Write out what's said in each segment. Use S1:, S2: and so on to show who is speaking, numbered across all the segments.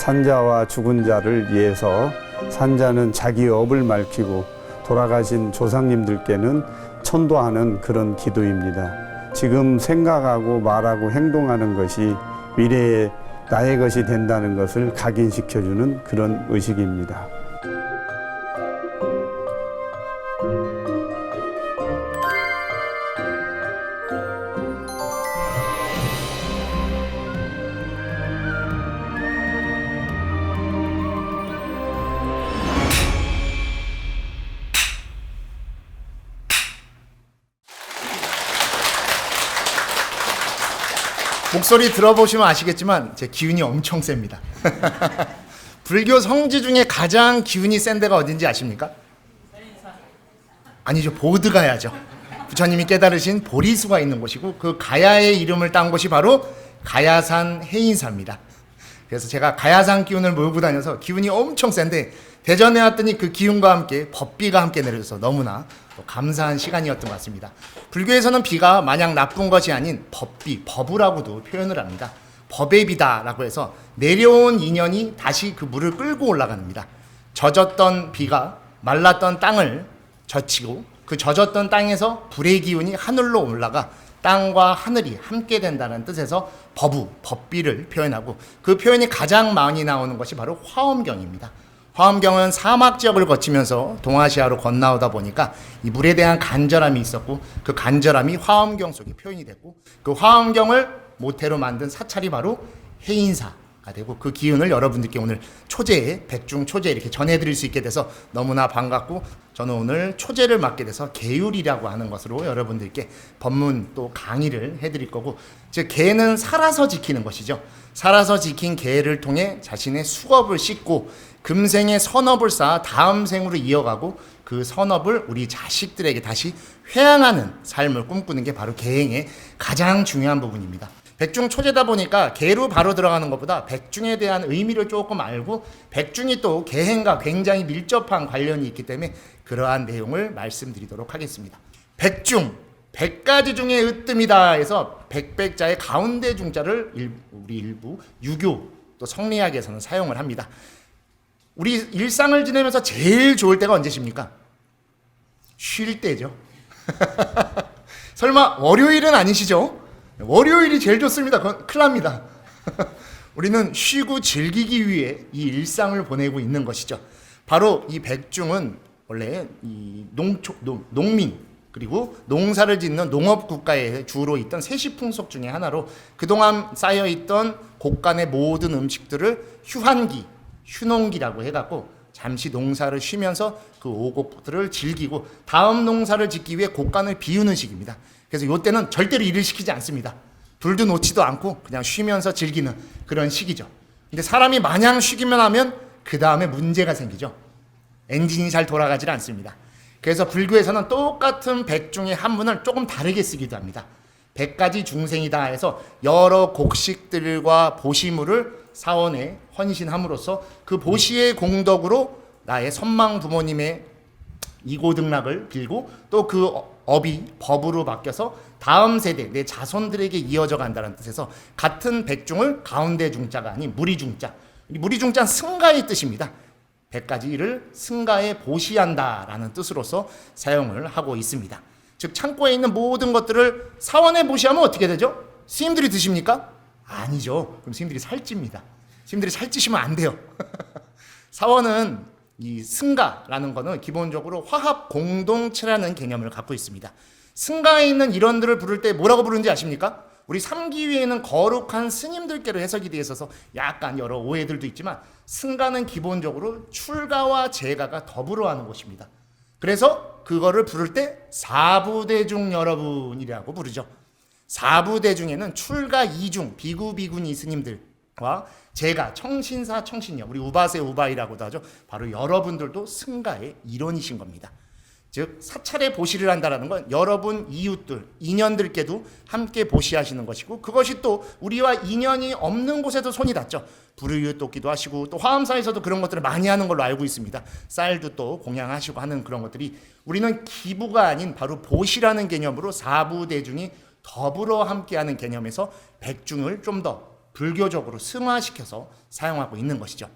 S1: 산자와 죽은 자를 위해서 산자는 자기 업을 밝히고 돌아가신 조상님들께는 천도하는 그런 기도입니다. 지금 생각하고 말하고 행동하는 것이 미래에 나의 것이 된다는 것을 각인시켜주는 그런 의식입니다.
S2: 목소리 들어보시면 아시겠지만 제 기운이 엄청 셉니다. 불교 성지 중에 가장 기운이 센 데가 어딘지 아십니까? 아니죠, 보드가야죠. 부처님이 깨달으신 보리수가 있는 곳이고 그 가야의 이름을 딴 곳이 바로 가야산 해인사입니다. 그래서 제가 가야산 기운을 몰고 다녀서 기운이 엄청 센데 대전에 왔더니 그 기운과 함께 법비가 함께 내려져서 너무나 감사한 시간이었던 것 같습니다. 불교에서는 비가 마냥 나쁜 것이 아닌 법비, 법우라고도 표현을 합니다. 법의 비다라고 해서 내려온 인연이 다시 그 물을 끌고 올라갑니다. 젖었던 비가 말랐던 땅을 젖히고 그 젖었던 땅에서 불의 기운이 하늘로 올라가 땅과 하늘이 함께 된다는 뜻에서 법우, 법비를 표현하고 그 표현이 가장 많이 나오는 것이 바로 화엄경입니다. 화엄경은 사막 지역을 거치면서 동아시아로 건너오다 보니까 이 물에 대한 간절함이 있었고 그 간절함이 화엄경 속에 표현이 됐고 그 화엄경을 모태로 만든 사찰이 바로 해인사가 되고 그 기운을 여러분들께 오늘 초제에 백중 초제 이렇게 전해드릴 수 있게 돼서 너무나 반갑고 저는 오늘 초제를 맡게 돼서 계율이라고 하는 것으로 여러분들께 법문 또 강의를 해드릴 거고 즉 계는 살아서 지키는 것이죠. 살아서 지킨 계를 통해 자신의 수업을 씻고 금생의 선업을 쌓아 다음 생으로 이어가고 그 선업을 우리 자식들에게 다시 회양하는 삶을 꿈꾸는 게 바로 계행의 가장 중요한 부분입니다. 백중 초제다 보니까 계로 바로 들어가는 것보다 백중에 대한 의미를 조금 알고 백중이 또 계행과 굉장히 밀접한 관련이 있기 때문에 그러한 내용을 말씀드리도록 하겠습니다. 백중, 100가지 중에 으뜸이다 해서 백백자의 가운데 중자를 우리 일부 유교 또 성리학에서는 사용을 합니다. 우리 일상을 지내면서 제일 좋을 때가 언제십니까? 쉴 때죠. 설마 월요일은 아니시죠? 월요일이 제일 좋습니다. 그건 큰일 납니다. 우리는 쉬고 즐기기 위해 이 일상을 보내고 있는 것이죠. 바로 이 백중은 원래 이 농민 그리고 농사를 짓는 농업 국가에 주로 있던 세시풍속 중에 하나로 그동안 쌓여있던 곳간의 모든 음식들을 휴한기 휴농기라고 해갖고 잠시 농사를 쉬면서 그 오곡들을 즐기고 다음 농사를 짓기 위해 곳간을 비우는 시기입니다. 그래서 이때는 절대로 일을 시키지 않습니다. 불도 놓지도 않고 그냥 쉬면서 즐기는 그런 시기죠. 근데 사람이 마냥 쉬기만 하면 그 다음에 문제가 생기죠. 엔진이 잘 돌아가질 않습니다. 그래서 불교에서는 똑같은 백중의 한문을 조금 다르게 쓰기도 합니다. 100가지 중생이다 해서 여러 곡식들과 보시물을 사원에 헌신함으로써 그 보시의 공덕으로 나의 선망 부모님의 이고등락을 빌고 또 그 업이 법으로 바뀌어서 다음 세대 내 자손들에게 이어져 간다는 뜻에서 같은 백중을 가운데 중자가 아닌 무리중자, 무리중자는 승가의 뜻입니다. 100가지 일을 승가에 보시한다라는 뜻으로서 사용을 하고 있습니다. 즉 창고에 있는 모든 것들을 사원에 보시하면 어떻게 되죠? 스님들이 드십니까? 아니죠. 그럼 스님들이 살찝니다. 스님들이 살찌시면 안 돼요. 사원은 이 승가라는 거는 기본적으로 화합 공동체라는 개념을 갖고 있습니다. 승가에 있는 일원들을 부를 때 뭐라고 부르는지 아십니까? 우리 삼기위에는 거룩한 스님들께로 해석이 되어 있어서 약간 여러 오해들도 있지만 승가는 기본적으로 출가와 재가가 더불어 하는 것입니다. 그래서 그거를 부를 때 사부대중 여러분이라고 부르죠. 사부대중에는 출가 이중 비구 비구니 스님들과 제가 청신사 청신녀, 우리 우바세 우바이라고도 하죠. 바로 여러분들도 승가의 일원이신 겁니다. 즉 사찰에 보시를 한다라는 건 여러분 이웃들, 인연들께도 함께 보시하시는 것이고, 그것이 또 우리와 인연이 없는 곳에도 손이 닿죠. 불의유 돕기도 하시고, 또 화엄사에서도 그런 것들을 많이 하는 걸로 알고 있습니다. 쌀도 또 공양하시고 하는 그런 것들이, 우리는 기부가 아닌 바로 보시라는 개념으로 사부대중이 더불어 함께하는 개념에서 백중을 좀 더 불교적으로 승화시켜서 사용하고 있는 것이죠.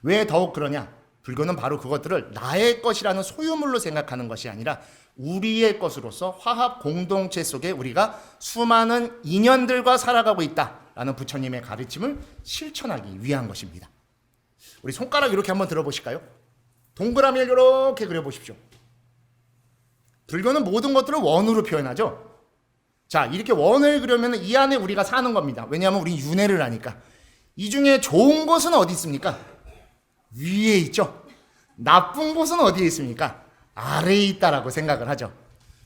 S2: 왜 더욱 그러냐? 불교는 바로 그것들을 나의 것이라는 소유물로 생각하는 것이 아니라 우리의 것으로서 화합 공동체 속에 우리가 수많은 인연들과 살아가고 있다라는 부처님의 가르침을 실천하기 위한 것입니다. 우리 손가락 이렇게 한번 들어보실까요? 동그라미를 이렇게 그려보십시오. 불교는 모든 것들을 원으로 표현하죠. 자, 이렇게 원을 그려면 이 안에 우리가 사는 겁니다. 왜냐하면 우리 윤회를 하니까. 이 중에 좋은 곳은 어디 있습니까? 위에 있죠. 나쁜 곳은 어디에 있습니까? 아래에 있다라고 생각을 하죠.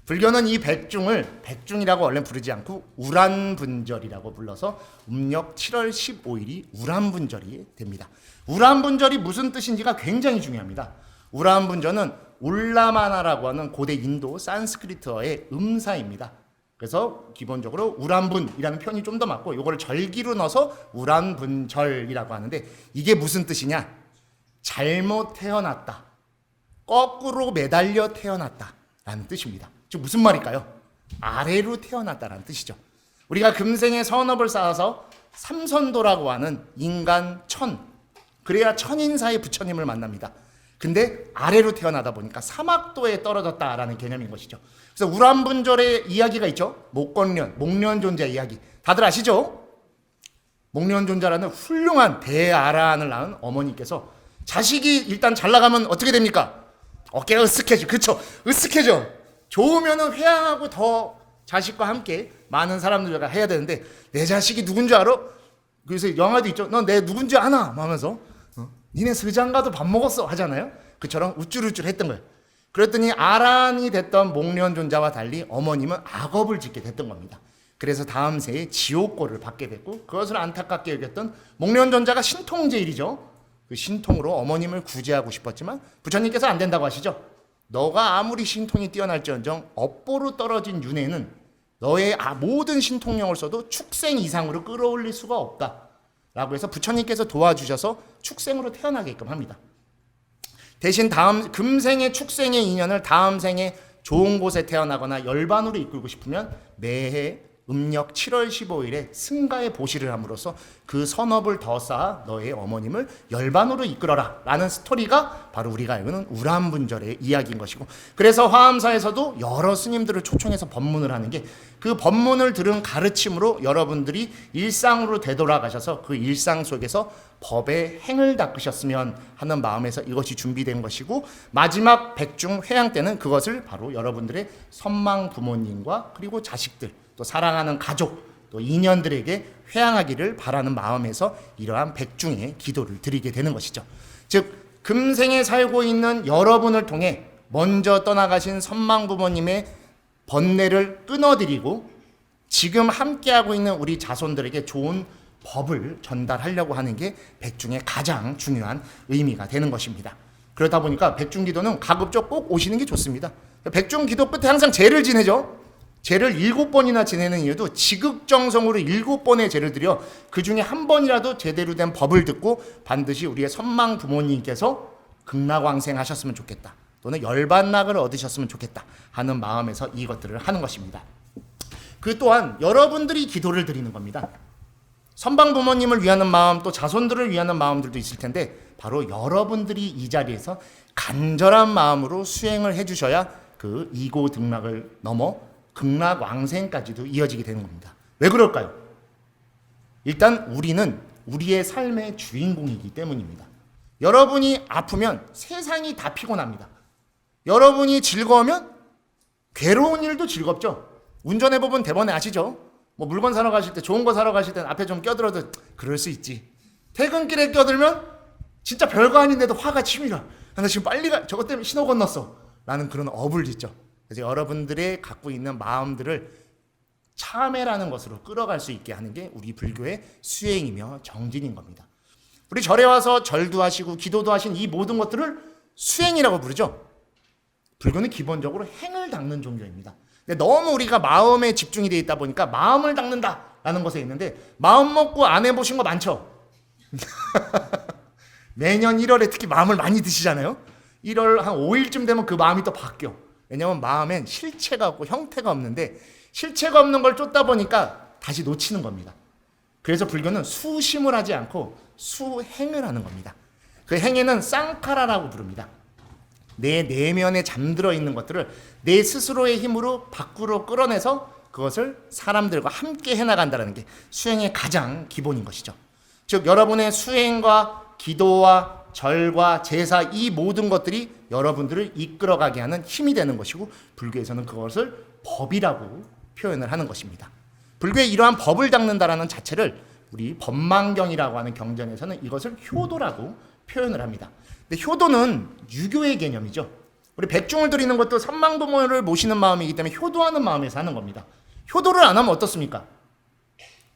S2: 불교는 이 백중을 백중이라고 원래 부르지 않고 우란분절이라고 불러서 음력 7월 15일이 우란분절이 됩니다. 우란분절이 무슨 뜻인지가 굉장히 중요합니다. 우란분절은 울라마나라고 하는 고대 인도 산스크리트어의 음사입니다. 그래서 기본적으로 우란분이라는 표현이 좀 더 맞고, 이거를 절기로 넣어서 우란분절이라고 하는데, 이게 무슨 뜻이냐? 잘못 태어났다, 거꾸로 매달려 태어났다라는 뜻입니다. 즉 무슨 말일까요? 아래로 태어났다라는 뜻이죠. 우리가 금생에 선업을 쌓아서 삼선도라고 하는 인간 천, 그래야 천인사의 부처님을 만납니다. 근데 아래로 태어나다 보니까 사막도에 떨어졌다라는 개념인 것이죠. 그래서 우란분절의 이야기가 있죠. 목련존자 이야기. 다들 아시죠? 목련존자라는 훌륭한 대아라한을 낳은 어머니께서 자식이 일단 잘 나가면 어떻게 됩니까? 어깨가 으쓱해져. 그쵸? 으쓱해져. 좋으면은 회양하고 더 자식과 함께 많은 사람들과 해야 되는데, 내 자식이 누군지 알아? 그래서 영화도 있죠. 넌 내 누군지 아나? 하면서 니네 스장가도 밥 먹었어 하잖아요. 그처럼 우쭐우쭐 했던 거예요. 그랬더니 아란이 됐던 목련존자와 달리 어머님은 악업을 짓게 됐던 겁니다. 그래서 다음 생에 지옥고를 받게 됐고, 그것을 안타깝게 여겼던 목련존자가 신통제일이죠. 그 신통으로 어머님을 구제하고 싶었지만 부처님께서 안 된다고 하시죠. 너가 아무리 신통이 뛰어날지언정 업보로 떨어진 윤회는 너의 모든 신통력을 써도 축생 이상으로 끌어올릴 수가 없다 라고 해서 부처님께서 도와주셔서 축생으로 태어나게끔 합니다. 대신 다음 금생의 축생의 인연을 다음 생에 좋은 곳에 태어나거나 열반으로 이끌고 싶으면 매해 음력 7월 15일에 승가의 보시를 함으로써 그 선업을 더 쌓아 너의 어머님을 열반으로 이끌어라 라는 스토리가 바로 우리가 알고는 우란분절의 이야기인 것이고, 그래서 화엄사에서도 여러 스님들을 초청해서 법문을 하는 게, 그 법문을 들은 가르침으로 여러분들이 일상으로 되돌아가셔서 그 일상 속에서 법의 행을 닦으셨으면 하는 마음에서 이것이 준비된 것이고, 마지막 백중 회양 때는 그것을 바로 여러분들의 선망 부모님과 그리고 자식들, 또 사랑하는 가족, 또 인연들에게 회양하기를 바라는 마음에서 이러한 백중의 기도를 드리게 되는 것이죠. 즉 금생에 살고 있는 여러분을 통해 먼저 떠나가신 선망 부모님의 번뇌를 끊어드리고 지금 함께하고 있는 우리 자손들에게 좋은 법을 전달하려고 하는 게 백중의 가장 중요한 의미가 되는 것입니다. 그러다 보니까 백중기도는 가급적 꼭 오시는 게 좋습니다. 백중기도 끝에 항상 제를 지내죠. 제를 7번이나 지내는 이유도 지극정성으로 7번의 제를 드려 그 중에 한 번이라도 제대로 된 법을 듣고 반드시 우리의 선망 부모님께서 극락왕생하셨으면 좋겠다, 또는 열반락을 얻으셨으면 좋겠다 하는 마음에서 이것들을 하는 것입니다. 그 또한 여러분들이 기도를 드리는 겁니다. 선방 부모님을 위하는 마음, 또 자손들을 위하는 마음들도 있을 텐데, 바로 여러분들이 이 자리에서 간절한 마음으로 수행을 해주셔야 그 이고 등락을 넘어 극락왕생까지도 이어지게 되는 겁니다. 왜 그럴까요? 일단 우리는 우리의 삶의 주인공이기 때문입니다. 여러분이 아프면 세상이 다 피곤합니다. 여러분이 즐거우면 괴로운 일도 즐겁죠. 운전해보면 대번에 아시죠? 뭐 물건 사러 가실 때, 좋은 거 사러 가실 때 앞에 좀 껴들어도 그럴 수 있지. 퇴근길에 껴들면 진짜 별거 아닌데도 화가 치밀어. 나 지금 빨리 가, 저것 때문에 신호 건넜어. 라는 그런 업을 짓죠. 그래서 여러분들의 갖고 있는 마음들을 참회라는 것으로 끌어갈 수 있게 하는 게 우리 불교의 수행이며 정진인 겁니다. 우리 절에 와서 절도 하시고 기도도 하신 이 모든 것들을 수행이라고 부르죠. 불교는 기본적으로 행을 닦는 종교입니다. 근데 너무 우리가 마음에 집중이 되어 있다 보니까 마음을 닦는다라는 것에 있는데, 마음 먹고 안 해보신 거 많죠? 매년 1월에 특히 마음을 많이 드시잖아요. 1월 한 5일쯤 되면 그 마음이 또 바뀌어. 왜냐면 마음엔 실체가 없고 형태가 없는데, 실체가 없는 걸 쫓다 보니까 다시 놓치는 겁니다. 그래서 불교는 수심을 하지 않고 수행을 하는 겁니다. 그 행에는 쌍카라라고 부릅니다. 내 내면에 잠들어 있는 것들을 내 스스로의 힘으로 밖으로 끌어내서 그것을 사람들과 함께 해나간다는 게 수행의 가장 기본인 것이죠. 즉 여러분의 수행과 기도와 절과 제사, 이 모든 것들이 여러분들을 이끌어가게 하는 힘이 되는 것이고, 불교에서는 그것을 법이라고 표현을 하는 것입니다. 불교의 이러한 법을 닦는다라는 자체를 우리 법망경이라고 하는 경전에서는 이것을 효도라고 표현을 합니다. 근데 효도는 유교의 개념이죠. 우리 백중을 드리는 것도 삼망부모를 모시는 마음이기 때문에 효도하는 마음에서 하는 겁니다. 효도를 안 하면 어떻습니까?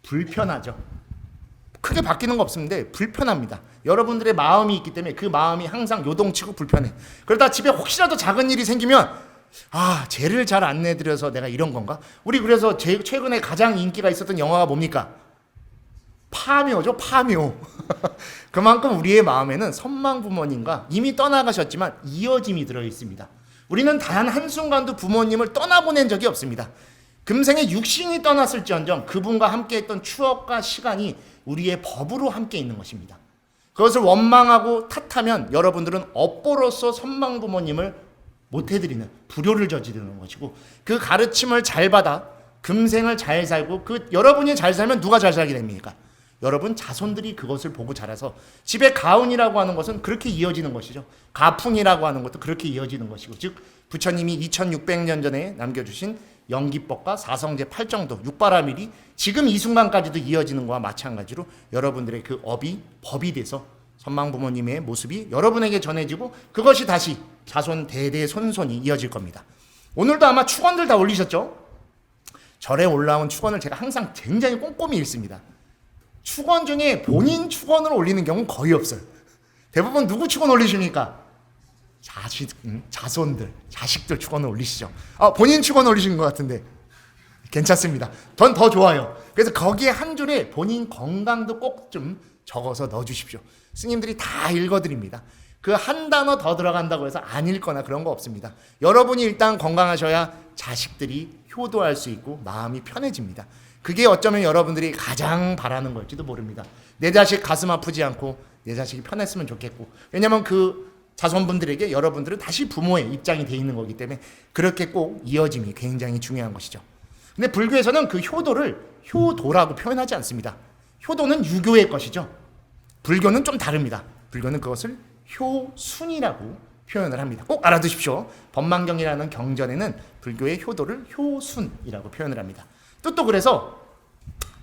S2: 불편하죠. 크게 바뀌는 거 없는데 불편합니다. 여러분들의 마음이 있기 때문에 그 마음이 항상 요동치고 불편해. 그러다 집에 혹시라도 작은 일이 생기면 죄를 잘 안 내드려서 내가 이런 건가? 우리 그래서 최근에 가장 인기가 있었던 영화가 뭡니까? 파묘죠. 파묘. 그만큼 우리의 마음에는 선망 부모님과 이미 떠나가셨지만 이어짐이 들어있습니다. 우리는 단 한순간도 부모님을 떠나보낸 적이 없습니다. 금생에 육신이 떠났을지언정 그분과 함께했던 추억과 시간이 우리의 법으로 함께 있는 것입니다. 그것을 원망하고 탓하면 여러분들은 업보로서 선망 부모님을 못해드리는 불효를 저지르는 것이고, 그 가르침을 잘 받아 금생을 잘 살고, 여러분이 잘 살면 누가 잘 살게 됩니까? 여러분 자손들이 그것을 보고 자라서 집에 가운이라고 하는 것은 그렇게 이어지는 것이죠. 가풍이라고 하는 것도 그렇게 이어지는 것이고, 즉 부처님이 2600년 전에 남겨주신 영기법과 사성제 8정도 6바라밀이 지금 이 순간까지도 이어지는 것과 마찬가지로 여러분들의 그 업이 법이 돼서 선망 부모님의 모습이 여러분에게 전해지고, 그것이 다시 자손 대대손손이 이어질 겁니다. 오늘도 아마 축원들 다 올리셨죠? 절에 올라온 축원을 제가 항상 굉장히 꼼꼼히 읽습니다. 축원 중에 본인 축원을 올리는 경우는 거의 없어요. 대부분 누구 축원 올리십니까? 자손들, 자식들 축원을 올리시죠. 본인 축원 올리신 것 같은데 괜찮습니다. 전 더 좋아요. 그래서 거기에 한 줄에 본인 건강도 꼭 좀 적어서 넣어주십시오. 스님들이 다 읽어드립니다. 그 한 단어 더 들어간다고 해서 안 읽거나 그런 거 없습니다. 여러분이 일단 건강하셔야 자식들이 효도할 수 있고 마음이 편해집니다. 그게 어쩌면 여러분들이 가장 바라는 걸지도 모릅니다. 내 자식 가슴 아프지 않고 내 자식이 편했으면 좋겠고, 왜냐하면 그 자손분들에게 여러분들은 다시 부모의 입장이 돼 있는 거기 때문에 그렇게 꼭 이어짐이 굉장히 중요한 것이죠. 근데 불교에서는 그 효도를 효도라고 표현하지 않습니다. 효도는 유교의 것이죠. 불교는 좀 다릅니다. 불교는 그것을 효순이라고 표현을 합니다. 꼭 알아두십시오. 법망경이라는 경전에는 불교의 효도를 효순이라고 표현을 합니다. 뜻도 그래서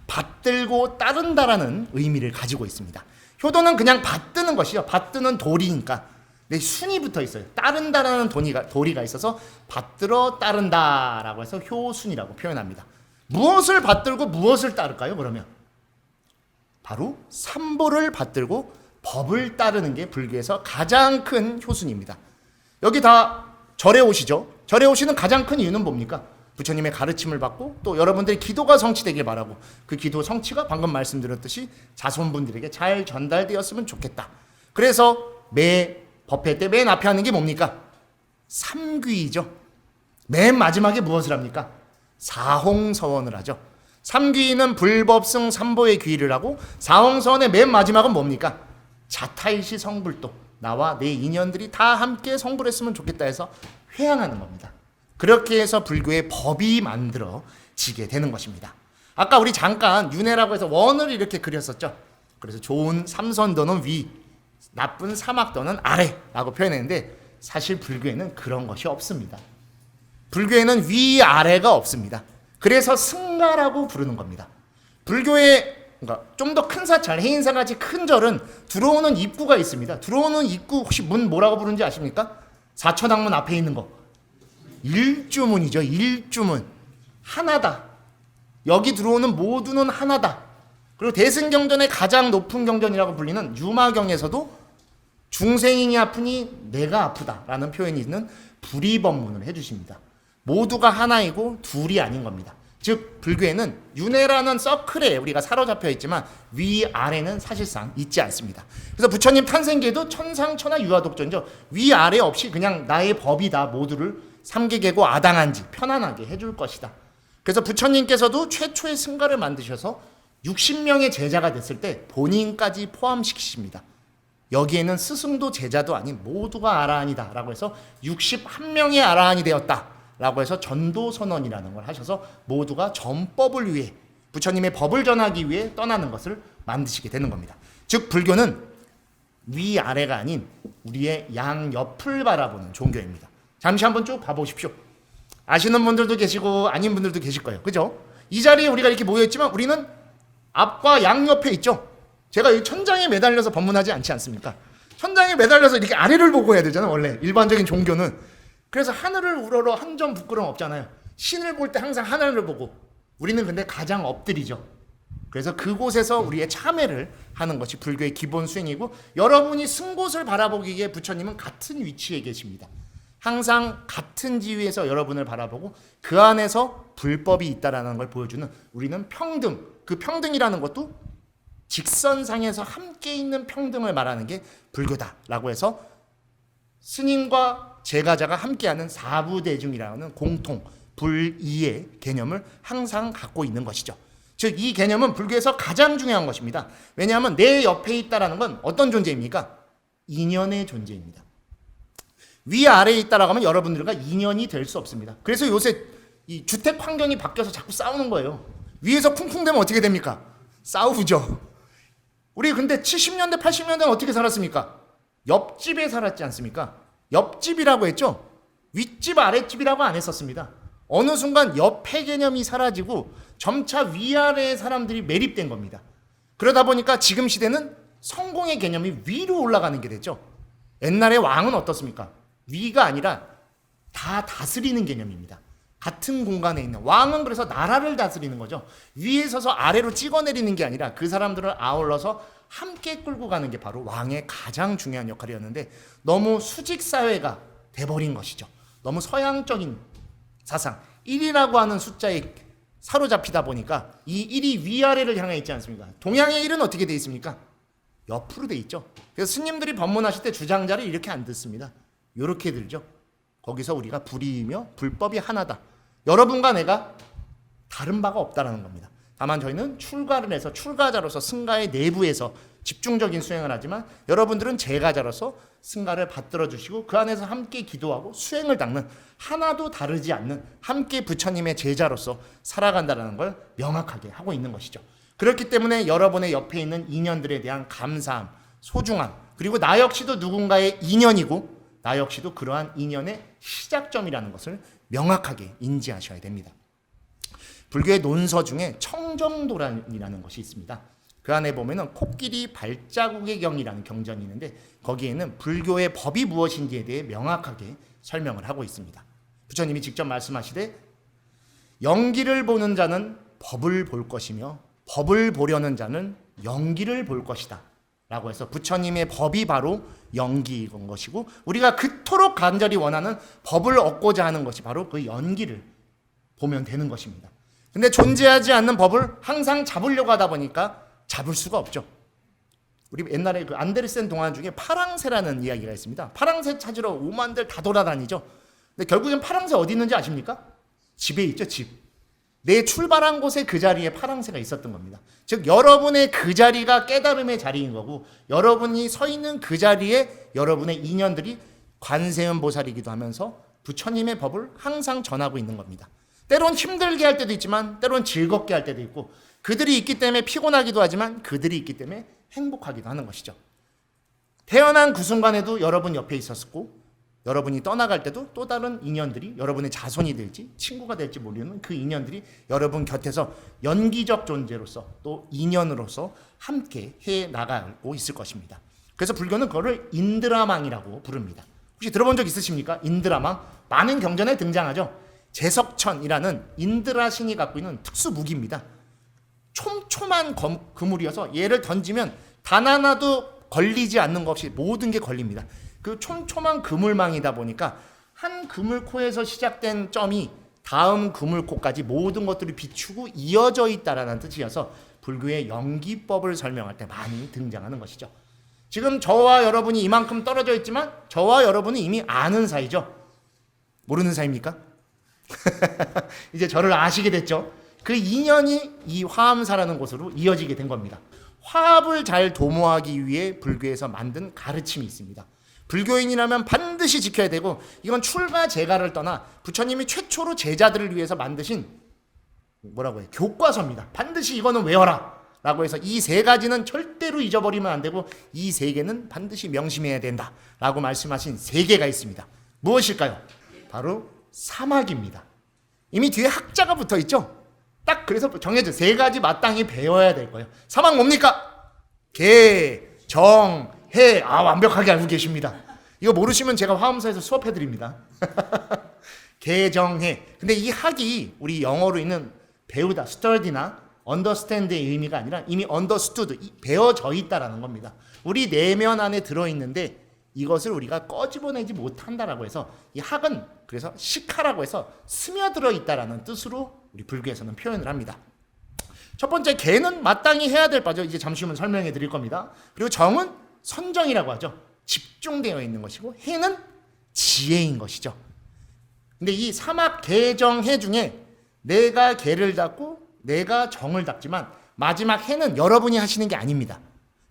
S2: 받들고 따른다라는 의미를 가지고 있습니다. 효도는 그냥 받드는 것이죠. 받드는 도리니까. 내 순이 붙어 있어요. 따른다라는 도리가 있어서 받들어 따른다라고 해서 효순이라고 표현합니다. 무엇을 받들고 무엇을 따를까요? 그러면 바로 삼보를 받들고 법을 따르는 게 불교에서 가장 큰 효순입니다. 여기 다 절에 오시죠? 절에 오시는 가장 큰 이유는 뭡니까? 부처님의 가르침을 받고 또 여러분들의 기도가 성취되길 바라고, 그 기도 성취가 방금 말씀드렸듯이 자손분들에게 잘 전달되었으면 좋겠다. 그래서 매 법회 때 맨 앞에 하는 게 뭡니까? 삼귀이죠. 맨 마지막에 무엇을 합니까? 사홍서원을 하죠. 삼귀는 불법승 삼보의 귀의를 하고, 사홍서원의 맨 마지막은 뭡니까? 자타일시 성불도, 나와 내 인연들이 다 함께 성불했으면 좋겠다 해서 회향하는 겁니다. 그렇게 해서 불교의 법이 만들어지게 되는 것입니다. 아까 우리 잠깐 윤회라고 해서 원을 이렇게 그렸었죠. 그래서 좋은 삼선도는 위, 나쁜 사막도는 아래라고 표현했는데, 사실 불교에는 그런 것이 없습니다. 불교에는 위아래가 없습니다. 그래서 승가라고 부르는 겁니다. 불교의 좀 더 큰 사찰, 해인사같이 큰 절은 들어오는 입구가 있습니다. 들어오는 입구 혹시 문 뭐라고 부르는지 아십니까? 사처당문 앞에 있는 거, 일주문이죠. 일주문. 하나다. 여기 들어오는 모두는 하나다. 그리고 대승경전의 가장 높은 경전이라고 불리는 유마경에서도 중생이니 아프니 내가 아프다라는 표현이 있는 불이법문을 해주십니다. 모두가 하나이고 둘이 아닌 겁니다. 즉 불교에는 윤회라는 서클에 우리가 사로잡혀 있지만 위아래는 사실상 있지 않습니다. 그래서 부처님 탄생기에도 천상천하 유아독존이죠. 위아래 없이 그냥 나의 법이다. 모두를 삼계계고 아당한지 편안하게 해줄 것이다. 그래서 부처님께서도 최초의 승가를 만드셔서 60명의 제자가 됐을 때 본인까지 포함시키십니다. 여기에는 스승도 제자도 아닌 모두가 아라한이다 라고 해서 61명의 아라한이 되었다 라고 해서 전도선언이라는 걸 하셔서 모두가 전법을 위해 부처님의 법을 전하기 위해 떠나는 것을 만드시게 되는 겁니다. 즉 불교는 위아래가 아닌 우리의 양옆을 바라보는 종교입니다. 잠시 한번 쭉 봐보십시오. 아시는 분들도 계시고 아닌 분들도 계실 거예요. 그죠? 이 자리에 우리가 이렇게 모여있지만 우리는 앞과 양옆에 있죠. 제가 이 천장에 매달려서 법문하지 않지 않습니까? 천장에 매달려서 이렇게 아래를 보고 해야 되잖아요. 원래 일반적인 종교는. 그래서 하늘을 우러러 한 점 부끄럼 없잖아요. 신을 볼 때 항상 하늘을 보고 우리는 근데 가장 엎드리죠. 그래서 그곳에서 우리의 참회를 하는 것이 불교의 기본 수행이고 여러분이 쓴 곳을 바라보기에 부처님은 같은 위치에 계십니다. 항상 같은 지위에서 여러분을 바라보고 그 안에서 불법이 있다라는 걸 보여주는 우리는 평등, 그 평등이라는 것도 직선상에서 함께 있는 평등을 말하는 게 불교다라고 해서 스님과 제가자가 함께하는 사부대중이라는 공통 불이의 개념을 항상 갖고 있는 것이죠. 즉 이 개념은 불교에서 가장 중요한 것입니다. 왜냐하면 내 옆에 있다라는 건 어떤 존재입니까? 인연의 존재입니다. 위아래에 있다라고 하면 여러분들과 인연이 될 수 없습니다. 그래서 요새 이 주택 환경이 바뀌어서 자꾸 싸우는 거예요. 위에서 쿵쿵 대면 어떻게 됩니까? 싸우죠. 우리 근데 70년대 80년대는 어떻게 살았습니까? 옆집에 살았지 않습니까? 옆집이라고 했죠. 윗집 아랫집이라고 안 했었습니다. 어느 순간 옆의 개념이 사라지고 점차 위아래의 사람들이 매립된 겁니다. 그러다 보니까 지금 시대는 성공의 개념이 위로 올라가는 게 됐죠. 옛날에 왕은 어떻습니까? 위가 아니라 다 다스리는 개념입니다. 같은 공간에 있는 왕은 그래서 나라를 다스리는 거죠. 위에 서서 아래로 찍어내리는 게 아니라 그 사람들을 아울러서 함께 끌고 가는 게 바로 왕의 가장 중요한 역할이었는데 너무 수직 사회가 돼버린 것이죠. 너무 서양적인 사상 1이라고 하는 숫자에 사로잡히다 보니까 이 1이 위아래를 향해 있지 않습니까? 동양의 1은 어떻게 돼 있습니까? 옆으로 돼 있죠. 그래서 스님들이 법문하실 때 주장자를 이렇게 안 듣습니다. 이렇게 들죠. 거기서 우리가 불이이며 불법이 하나다. 여러분과 내가 다른 바가 없다라는 겁니다. 다만 저희는 출가를 해서 출가자로서 승가의 내부에서 집중적인 수행을 하지만 여러분들은 제가자로서 승가를 받들어 주시고 그 안에서 함께 기도하고 수행을 닦는 하나도 다르지 않는 함께 부처님의 제자로서 살아간다는 걸 명확하게 하고 있는 것이죠. 그렇기 때문에 여러분의 옆에 있는 인연들에 대한 감사함, 소중함, 그리고 나 역시도 누군가의 인연이고 나 역시도 그러한 인연의 시작점이라는 것을 명확하게 인지하셔야 됩니다. 불교의 논서 중에 청정도란이라는 것이 있습니다. 그 안에 보면은 코끼리 발자국의 경이라는 경전이 있는데 거기에는 불교의 법이 무엇인지에 대해 명확하게 설명을 하고 있습니다. 부처님이 직접 말씀하시되 연기를 보는 자는 법을 볼 것이며 법을 보려는 자는 연기를 볼 것이다 라고 해서 부처님의 법이 바로 연기인 것이고 우리가 그토록 간절히 원하는 법을 얻고자 하는 것이 바로 그 연기를 보면 되는 것입니다. 근데 존재하지 않는 법을 항상 잡으려고 하다 보니까 잡을 수가 없죠. 우리 옛날에 그 안데르센 동화 중에 파랑새라는 이야기가 있습니다. 파랑새 찾으러 오만들 다 돌아다니죠. 근데 결국엔 파랑새 어디 있는지 아십니까? 집에 있죠, 집. 내 출발한 곳에 그 자리에 파랑새가 있었던 겁니다. 즉 여러분의 그 자리가 깨달음의 자리인 거고 여러분이 서 있는 그 자리에 여러분의 인연들이 관세음 보살이기도 하면서 부처님의 법을 항상 전하고 있는 겁니다. 때론 힘들게 할 때도 있지만 때론 즐겁게 할 때도 있고 그들이 있기 때문에 피곤하기도 하지만 그들이 있기 때문에 행복하기도 하는 것이죠. 태어난 그 순간에도 여러분 옆에 있었고 여러분이 떠나갈 때도 또 다른 인연들이 여러분의 자손이 될지 친구가 될지 모르는 그 인연들이 여러분 곁에서 연기적 존재로서 또 인연으로서 함께 해 나가고 있을 것입니다. 그래서 불교는 그거를 인드라망이라고 부릅니다. 혹시 들어본 적 있으십니까? 인드라망. 많은 경전에 등장하죠. 제석천이라는 인드라 신이 갖고 있는 특수 무기입니다. 촘촘한 그물이어서 얘를 던지면 단 하나도 걸리지 않는 것 없이 모든 게 걸립니다. 그 촘촘한 그물망이다 보니까 한 그물코에서 시작된 점이 다음 그물코까지 모든 것들이 비추고 이어져 있다라는 뜻이어서 불교의 연기법을 설명할 때 많이 등장하는 것이죠. 지금 저와 여러분이 이만큼 떨어져 있지만 저와 여러분은 이미 아는 사이죠. 모르는 사이입니까? 이제 저를 아시게 됐죠. 그 인연이 이 화엄사라는 곳으로 이어지게 된 겁니다. 화합을 잘 도모하기 위해 불교에서 만든 가르침이 있습니다. 불교인이라면 반드시 지켜야 되고, 이건 출가 제가를 떠나 부처님이 최초로 제자들을 위해서 만드신 뭐라고 해요? 교과서입니다. 반드시 이거는 외워라 라고 해서 이 세 가지는 절대로 잊어버리면 안 되고 이 세 개는 반드시 명심해야 된다 라고 말씀하신 세 개가 있습니다. 무엇일까요? 바로 사막입니다. 이미 뒤에 학자가 붙어 있죠. 딱 그래서 정해져 세 가지 마땅히 배워야 될 거예요. 사막 뭡니까? 개, 정, 해. 완벽하게 알고 계십니다. 이거 모르시면 제가 화엄사에서 수업해 드립니다. 개, 정, 해. 근데 이 학이 우리 영어로 있는 배우다, study나 understand의 의미가 아니라 이미 understood, 배워져 있다라는 겁니다. 우리 내면 안에 들어있는데 이것을 우리가 꺼집어내지 못한다라고 해서 이 학은 그래서 시카라고 해서 스며들어 있다라는 뜻으로 우리 불교에서는 표현을 합니다. 첫 번째, 개는 마땅히 해야 될 바죠. 이제 잠시 후면 설명해 드릴 겁니다. 그리고 정은 선정이라고 하죠. 집중되어 있는 것이고, 해는 지혜인 것이죠. 근데 이 사막, 개, 정, 해 중에 내가 개를 닦고 내가 정을 닦지만 마지막 해는 여러분이 하시는 게 아닙니다.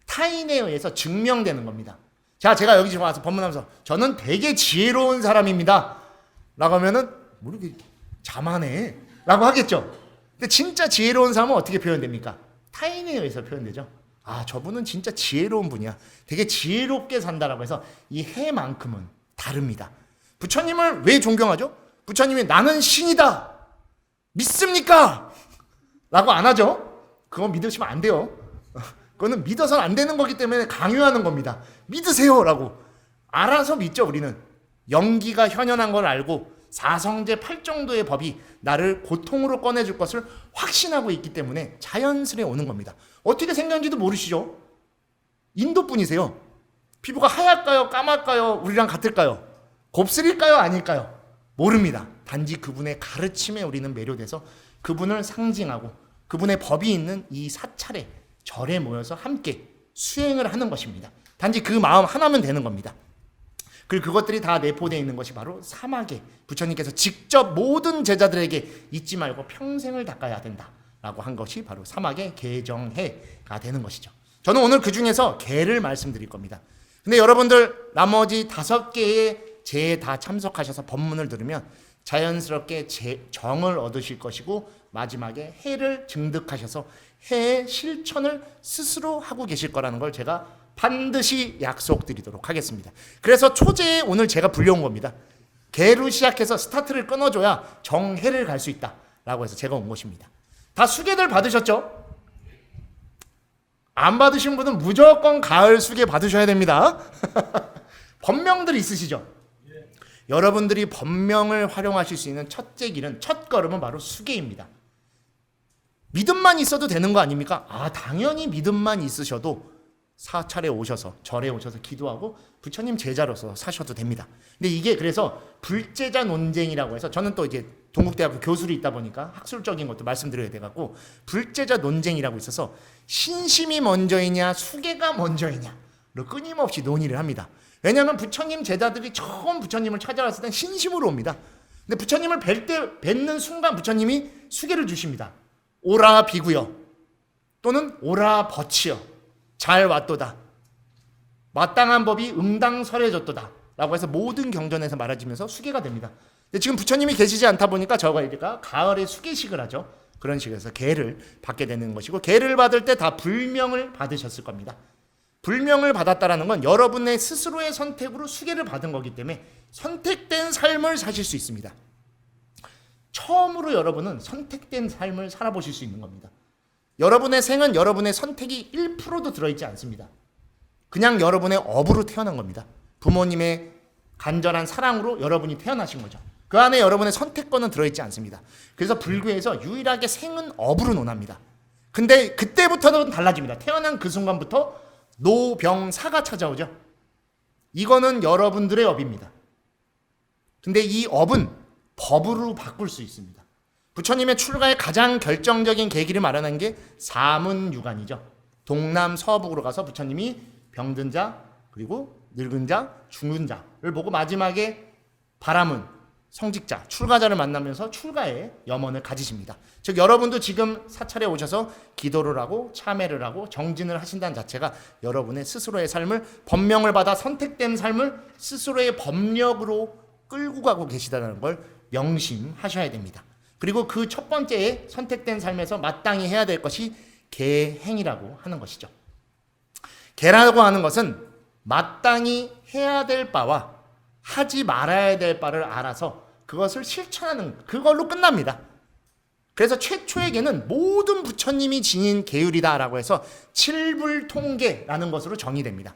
S2: 타인에 의해서 증명되는 겁니다. 자, 제가 여기 지금 와서 법문하면서 저는 되게 지혜로운 사람입니다 라고 하면은 뭐 이렇게 자만해 라고 하겠죠. 근데 진짜 지혜로운 사람은 어떻게 표현됩니까? 타인에 의해서 표현되죠. 저분은 진짜 지혜로운 분이야, 되게 지혜롭게 산다라고 해서 이 해만큼은 다릅니다. 부처님을 왜 존경하죠? 부처님이 나는 신이다 믿습니까? 라고 안 하죠. 그건 믿으시면 안 돼요. 그거는 믿어서는 안 되는 거기 때문에 강요하는 겁니다. 믿으세요 라고. 알아서 믿죠. 우리는 영기가 현현한 걸 알고 사성제 8정도의 법이 나를 고통으로 꺼내줄 것을 확신하고 있기 때문에 자연스레 오는 겁니다. 어떻게 생겼는지도 모르시죠? 인도 분이세요. 피부가 하얄까요? 까말까요? 우리랑 같을까요? 곱슬일까요? 아닐까요? 모릅니다. 단지 그분의 가르침에 우리는 매료돼서 그분을 상징하고 그분의 법이 있는 이 사찰에, 절에 모여서 함께 수행을 하는 것입니다. 단지 그 마음 하나면 되는 겁니다. 그리고 그것들이 다 내포되어 있는 것이 바로 사막에 부처님께서 직접 모든 제자들에게 잊지 말고 평생을 닦아야 된다라고 한 것이 바로 사막의 개정해가 되는 것이죠. 저는 오늘 그 중에서 개를 말씀드릴 겁니다. 근데 여러분들 나머지 5개의 제에 다 참석하셔서 법문을 들으면 자연스럽게 정을 얻으실 것이고 마지막에 해를 증득하셔서 해의 실천을 스스로 하고 계실 거라는 걸 제가 반드시 약속드리도록 하겠습니다. 그래서 초제에 오늘 제가 불려온 겁니다. 개로 시작해서 스타트를 끊어줘야 정해를 갈 수 있다라고 해서 제가 온 것입니다. 다 수계들 받으셨죠? 안 받으신 분은 무조건 가을 수계 받으셔야 됩니다. 법명들 있으시죠? 여러분들이 법명을 활용하실 수 있는 첫째 길은, 첫 걸음은 바로 수계입니다. 믿음만 있어도 되는 거 아닙니까? 당연히 믿음만 있으셔도 사찰에 오셔서, 절에 오셔서 기도하고 부처님 제자로서 사셔도 됩니다. 근데 이게 그래서 불제자 논쟁이라고 해서, 저는 또 이제 동국대학교 교수로 있다 보니까 학술적인 것도 말씀드려야 돼갖고 불제자 논쟁이라고 있어서 신심이 먼저이냐 수계가 먼저이냐로 끊임없이 논의를 합니다. 왜냐하면 부처님 제자들이 처음 부처님을 찾아왔을 땐 신심으로 옵니다. 근데 부처님을 뵙는 순간 부처님이 수계를 주십니다. 오라 비구여, 또는 오라 버치여, 잘 왔도다, 마땅한 법이 응당설해졌도다 라고 해서 모든 경전에서 말해지면서 수계가 됩니다. 근데 지금 부처님이 계시지 않다 보니까 저희가 가을에 수계식을 하죠. 그런 식으로 개를 받게 되는 것이고, 개를 받을 때 다 불명을 받으셨을 겁니다. 불명을 받았다라는 건 여러분의 스스로의 선택으로 수계를 받은 거기 때문에 선택된 삶을 사실 수 있습니다. 처음으로 여러분은 선택된 삶을 살아보실 수 있는 겁니다. 여러분의 생은 여러분의 선택이 1%도 들어있지 않습니다. 그냥 여러분의 업으로 태어난 겁니다. 부모님의 간절한 사랑으로 여러분이 태어나신 거죠. 그 안에 여러분의 선택권은 들어있지 않습니다. 그래서 불교에서 유일하게 생은 업으로 논합니다. 근데 그때부터는 달라집니다. 태어난 그 순간부터 노병사가 찾아오죠. 이거는 여러분들의 업입니다. 근데 이 업은 법으로 바꿀 수 있습니다. 부처님의 출가의 가장 결정적인 계기를 마련한 게 사문유관이죠. 동남서북으로 가서 부처님이 병든 자, 그리고 늙은 자, 죽는 자를 보고 마지막에 바라문, 성직자, 출가자를 만나면서 출가의 염원을 가지십니다. 즉 여러분도 지금 사찰에 오셔서 기도를 하고 참회를 하고 정진을 하신다는 자체가 여러분의 스스로의 삶을, 법명을 받아 선택된 삶을 스스로의 법력으로 끌고 가고 계시다는 걸 명심하셔야 됩니다. 그리고 그 첫 번째에 선택된 삶에서 마땅히 해야 될 것이 계행이라고 하는 것이죠. 계라고 하는 것은 마땅히 해야 될 바와 하지 말아야 될 바를 알아서 그것을 실천하는, 그걸로 끝납니다. 그래서 최초의 계는 모든 부처님이 지닌 계율이다라고 해서 칠불통계라는 것으로 정의됩니다.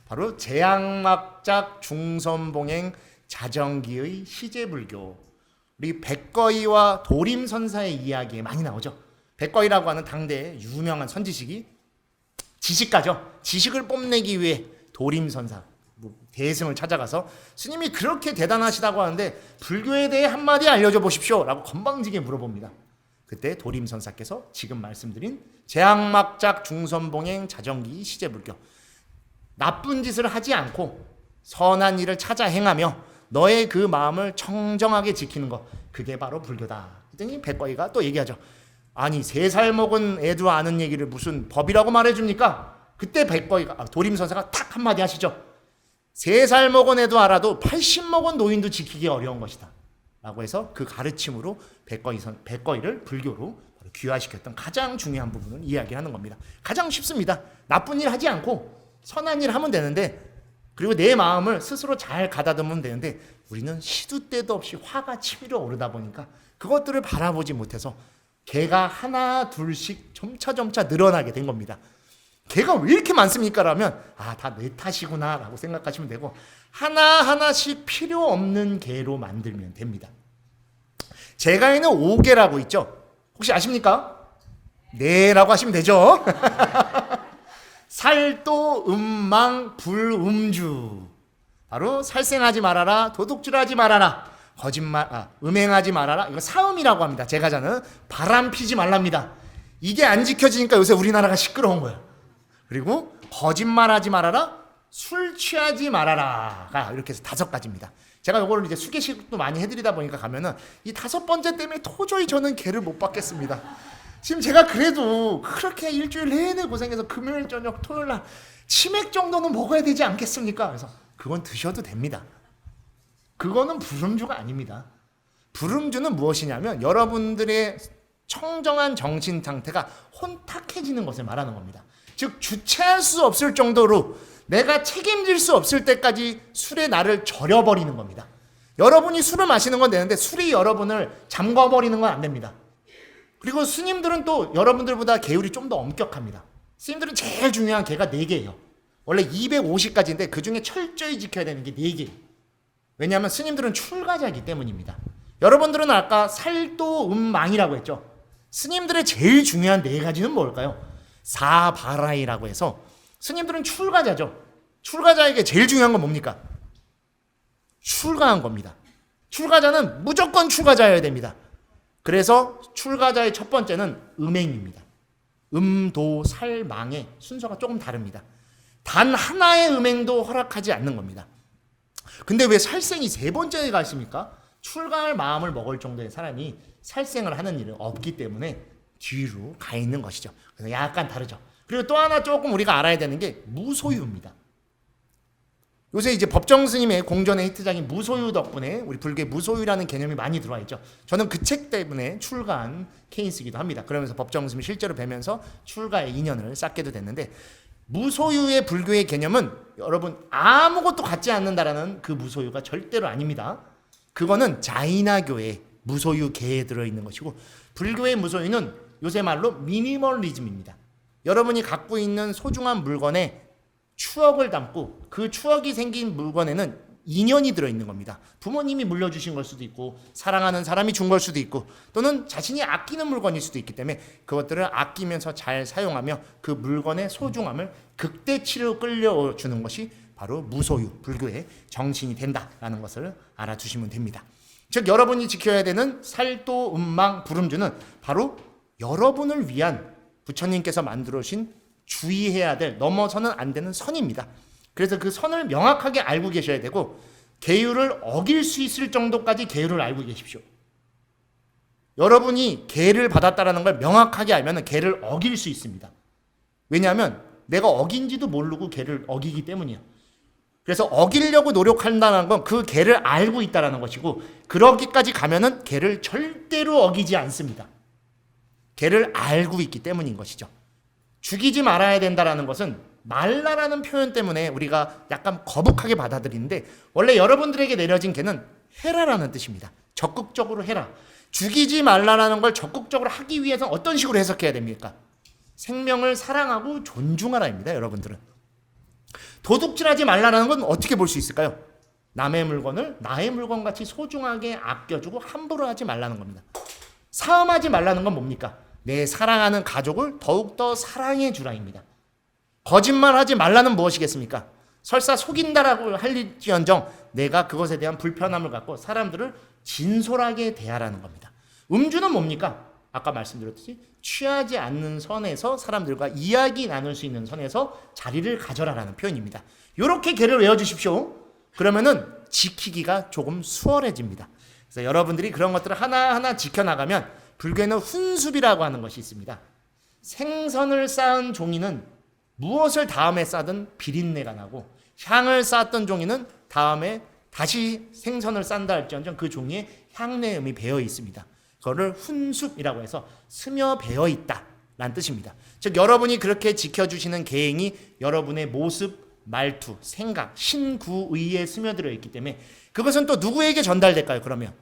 S2: 바로 제약막작 중선봉행 자정기의 시제불교. 우리 백거이와 도림선사의 이야기에 많이 나오죠. 백거이라고 하는 당대의 유명한 선지식이 지식가죠. 지식을 뽐내기 위해 도림선사 대승을 찾아가서 스님이 그렇게 대단하시다고 하는데 불교에 대해 한마디 알려줘 보십시오 라고 건방지게 물어봅니다. 그때 도림선사께서 지금 말씀드린 제약막작 중선봉행 자정기 시제불교, 나쁜 짓을 하지 않고 선한 일을 찾아 행하며 너의 그 마음을 청정하게 지키는 것, 그게 바로 불교다. 그랬더니 백거이가 또 얘기하죠. 아니 3살 먹은 애도 아는 얘기를 무슨 법이라고 말해줍니까? 그때 백거이가, 도림선사가 탁 한마디 하시죠. 3살 먹은 애도 알아도 80 먹은 노인도 지키기 어려운 것이다 라고 해서 그 가르침으로 백거이를 불교로 귀화시켰던 가장 중요한 부분을 이야기하는 겁니다. 가장 쉽습니다. 나쁜 일 하지 않고 선한 일 하면 되는데, 그리고 내 마음을 스스로 잘 가다듬으면 되는데, 우리는 시도 때도 없이 화가 치밀어 오르다 보니까 그것들을 바라보지 못해서 개가 하나 둘씩 점차 늘어나게 된 겁니다. 개가 왜 이렇게 많습니까? 라면 다 내 탓이구나 라고 생각하시면 되고, 하나하나씩 필요 없는 개로 만들면 됩니다. 제가에는 5개라고 있죠. 혹시 아십니까? 네 라고 하시면 되죠. 살도 음망 불음주, 바로 살생하지 말아라, 도둑질하지 말아라, 음행하지 말아라. 이거 사음이라고 합니다. 제가자는 바람 피지 말랍니다. 이게 안 지켜지니까 요새 우리나라가 시끄러운 거예요. 그리고 거짓말하지 말아라, 술 취하지 말아라가 이렇게 해서 5가지입니다. 제가 이거를 이제 수계식도 많이 해드리다 보니까 가면은 이 5번째 때문에 도저히 저는 개를 못 받겠습니다. 지금 제가 그래도 그렇게 일주일 내내 고생해서 금요일 저녁 토요일 날 치맥 정도는 먹어야 되지 않겠습니까? 그래서 그건 드셔도 됩니다. 그거는 불음주가 아닙니다. 불음주는 무엇이냐면 여러분들의 청정한 정신 상태가 혼탁해지는 것을 말하는 겁니다. 즉 주체할 수 없을 정도로 내가 책임질 수 없을 때까지 술에 나를 절여버리는 겁니다. 여러분이 술을 마시는 건 되는데 술이 여러분을 잠궈버리는 건 안 됩니다. 그리고 스님들은 또 여러분들보다 계율이 좀 더 엄격합니다. 스님들은 제일 중요한 계가 4개예요. 원래 250가지인데 그 중에 철저히 지켜야 되는 게 4개예요. 왜냐하면 스님들은 출가자이기 때문입니다. 여러분들은 아까 살도 음망이라고 했죠. 스님들의 제일 중요한 4가지는 뭘까요? 사바라이라고 해서 스님들은 출가자죠. 출가자에게 제일 중요한 건 뭡니까? 출가한 겁니다. 출가자는 무조건 출가자여야 됩니다. 그래서 출가자의 첫 번째는 음행입니다. 음도 살망의 순서가 조금 다릅니다. 단 하나의 음행도 허락하지 않는 겁니다. 근데 왜 살생이 3번째에 가 있습니까? 출가할 마음을 먹을 정도의 사람이 살생을 하는 일은 없기 때문에 뒤로 가 있는 것이죠. 그래서 약간 다르죠. 그리고 또 하나 조금 우리가 알아야 되는 게 무소유입니다. 요새 이제 법정 스님의 공전의 히트작인 무소유 덕분에 우리 불교에 무소유라는 개념이 많이 들어와 있죠. 저는 그 책 때문에 출가한 케이스이기도 합니다. 그러면서 법정 스님을 실제로 뵈면서 출가의 인연을 쌓게도 됐는데, 무소유의 불교의 개념은 여러분 아무것도 갖지 않는다라는 그 무소유가 절대로 아닙니다. 그거는 자이나교의 무소유계에 들어있는 것이고, 불교의 무소유는 요새 말로 미니멀리즘입니다. 여러분이 갖고 있는 소중한 물건에 추억을 담고 그 추억이 생긴 물건에는 인연이 들어있는 겁니다. 부모님이 물려주신 걸 수도 있고 사랑하는 사람이 준 걸 수도 있고 또는 자신이 아끼는 물건일 수도 있기 때문에 그것들을 아끼면서 잘 사용하며 그 물건의 소중함을 극대치로 끌려주는 것이 바로 무소유, 불교의 정신이 된다라는 것을 알아두시면 됩니다. 즉 여러분이 지켜야 되는 살도, 음망, 불음주는 바로 여러분을 위한 부처님께서 만들어주신 주의해야 될, 넘어서는 안 되는 선입니다. 그래서 그 선을 명확하게 알고 계셔야 되고 계율을 어길 수 있을 정도까지 계율을 알고 계십시오. 여러분이 계를 받았다는 걸 명확하게 알면 계를 어길 수 있습니다. 왜냐하면 내가 어긴지도 모르고 계를 어기기 때문이에요. 그래서 어기려고 노력한다는 건 그 계를 알고 있다는 것이고 그러기까지 가면은 계를 절대로 어기지 않습니다. 계를 알고 있기 때문인 것이죠. 죽이지 말아야 된다는 것은 말라라는 표현 때문에 우리가 약간 거북하게 받아들이는데 원래 여러분들에게 내려진 계는 해라라는 뜻입니다. 적극적으로 해라. 죽이지 말라라는 걸 적극적으로 하기 위해서 어떤 식으로 해석해야 됩니까? 생명을 사랑하고 존중하라입니다. 여러분들은. 도둑질하지 말라라는 건 어떻게 볼 수 있을까요? 남의 물건을 나의 물건같이 소중하게 아껴주고 함부로 하지 말라는 겁니다. 사음하지 말라는 건 뭡니까? 내 사랑하는 가족을 더욱더 사랑해 주라입니다. 거짓말하지 말라는 무엇이겠습니까? 설사 속인다라고 할지언정 내가 그것에 대한 불편함을 갖고 사람들을 진솔하게 대하라는 겁니다. 음주는 뭡니까? 아까 말씀드렸듯이 취하지 않는 선에서 사람들과 이야기 나눌 수 있는 선에서 자리를 가져라라는 표현입니다. 이렇게 계를 외워주십시오. 그러면은 지키기가 조금 수월해집니다. 그래서 여러분들이 그런 것들을 하나하나 지켜나가면 불교에는 훈습이라고 하는 것이 있습니다. 생선을 쌓은 종이는 무엇을 다음에 쌓든 비린내가 나고 향을 쌓았던 종이는 다음에 다시 생선을 싼다 할지언정 그 종이에 향내음이 배어 있습니다. 그거를 훈습이라고 해서 스며 배어 있다라는 뜻입니다. 즉 여러분이 그렇게 지켜주시는 계행이 여러분의 모습, 말투, 생각, 신구의에 스며들어 있기 때문에 그것은 또 누구에게 전달될까요? 그러면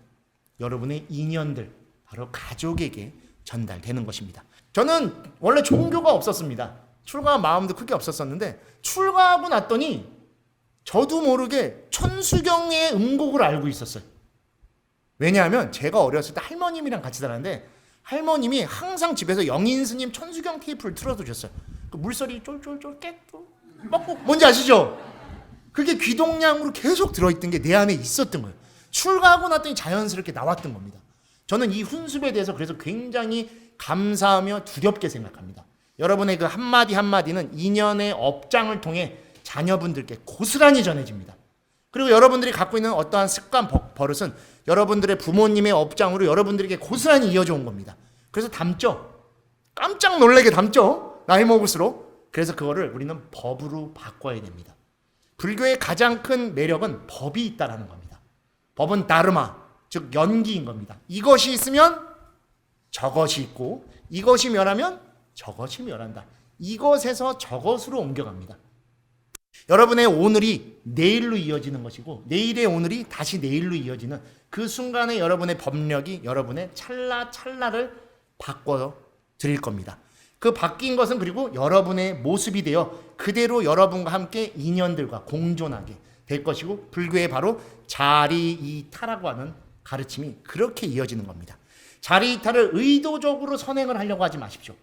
S2: 여러분의 인연들, 바로 가족에게 전달되는 것입니다. 저는 원래 종교가 없었습니다. 출가한 마음도 크게 없었었는데 출가하고 났더니 저도 모르게 천수경의 음곡을 알고 있었어요. 왜냐하면 제가 어렸을 때 할머님이랑 같이 살았는데 할머님이 항상 집에서 영인 스님 천수경 테이프를 틀어두셨어요. 그 물소리 쫄쫄쫄 깨고 먹고 뭔지 아시죠? 그게 귀동량으로 계속 들어있던 게 내 안에 있었던 거예요. 출가하고 났더니 자연스럽게 나왔던 겁니다. 저는 이 훈습에 대해서 그래서 굉장히 감사하며 두렵게 생각합니다. 여러분의 그 한마디 한마디는 인연의 업장을 통해 자녀분들께 고스란히 전해집니다. 그리고 여러분들이 갖고 있는 어떠한 습관, 버릇은 여러분들의 부모님의 업장으로 여러분들에게 고스란히 이어져 온 겁니다. 그래서 담죠. 깜짝 놀라게 담죠. 나이 먹을수록. 그래서 그거를 우리는 법으로 바꿔야 됩니다. 불교의 가장 큰 매력은 법이 있다라는 겁니다. 법은 다르마, 즉 연기인 겁니다. 이것이 있으면 저것이 있고 이것이 멸하면 저것이 멸한다. 이것에서 저것으로 옮겨갑니다. 여러분의 오늘이 내일로 이어지는 것이고 내일의 오늘이 다시 내일로 이어지는 그 순간에 여러분의 법력이 여러분의 찰나찰나를 바꿔 드릴 겁니다. 그 바뀐 것은 그리고 여러분의 모습이 되어 그대로 여러분과 함께 인연들과 공존하게 될 것이고 불교의 바로 자리이타라고 하는 가르침이 그렇게 이어지는 겁니다. 자리이타를 의도적으로 선행을 하려고 하지 마십시오.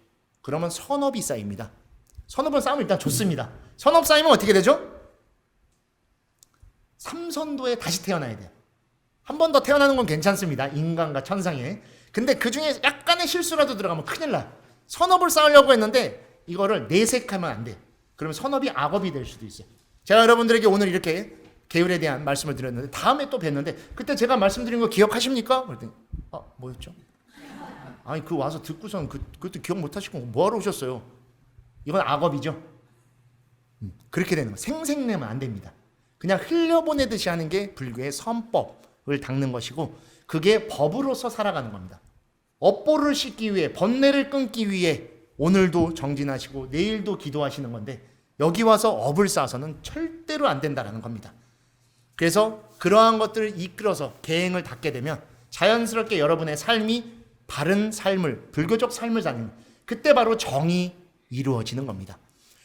S2: 그러면 선업이 쌓입니다. 선업은 쌓으면 일단 좋습니다. 선업 쌓이면 어떻게 되죠? 삼선도에 다시 태어나야 돼요. 한 번 더 태어나는 건 괜찮습니다. 인간과 천상에. 근데 그 중에 약간의 실수라도 들어가면 큰일 나요. 선업을 쌓으려고 했는데 이거를 내색하면 안 돼요. 그러면 선업이 악업이 될 수도 있어요. 제가 여러분들에게 오늘 이렇게 계율에 대한 말씀을 드렸는데 다음에 또 뵀는데 그때 제가 말씀드린 거 기억하십니까? 그랬더니 뭐였죠? 아니 그 와서 듣고선 그것도 기억 못 하시고 뭐하러 오셨어요? 이건 악업이죠. 그렇게 되는 거 생색내면 안 됩니다. 그냥 흘려보내듯이 하는 게 불교의 선법을 닦는 것이고 그게 법으로서 살아가는 겁니다. 업보를 씻기 위해 번뇌를 끊기 위해 오늘도 정진하시고 내일도 기도하시는 건데 여기 와서 업을 쌓아서는 절대로 안 된다라는 겁니다. 그래서 그러한 것들을 이끌어서 계행을 닦게 되면 자연스럽게 여러분의 삶이 바른 삶을 불교적 삶을 사는 그때 바로 정이 이루어지는 겁니다.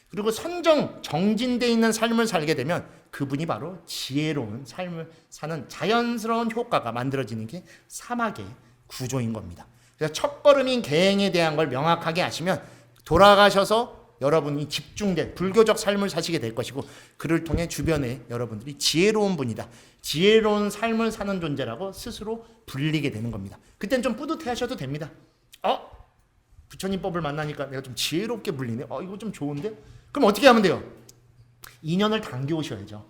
S2: 그리고 정진되어 있는 삶을 살게 되면 그분이 바로 지혜로운 삶을 사는 자연스러운 효과가 만들어지는 게 사막의 구조인 겁니다. 그래서 첫걸음인 계행에 대한 걸 명확하게 아시면 돌아가셔서 여러분이 집중된 불교적 삶을 사시게 될 것이고, 그를 통해 주변에 여러분들이 지혜로운 분이다, 지혜로운 삶을 사는 존재라고 스스로 불리게 되는 겁니다. 그땐 좀 뿌듯해 하셔도 됩니다. 부처님 법을 만나니까 내가 좀 지혜롭게 불리네. 이거 좀 좋은데? 그럼 어떻게 하면 돼요? 인연을 당겨오셔야죠.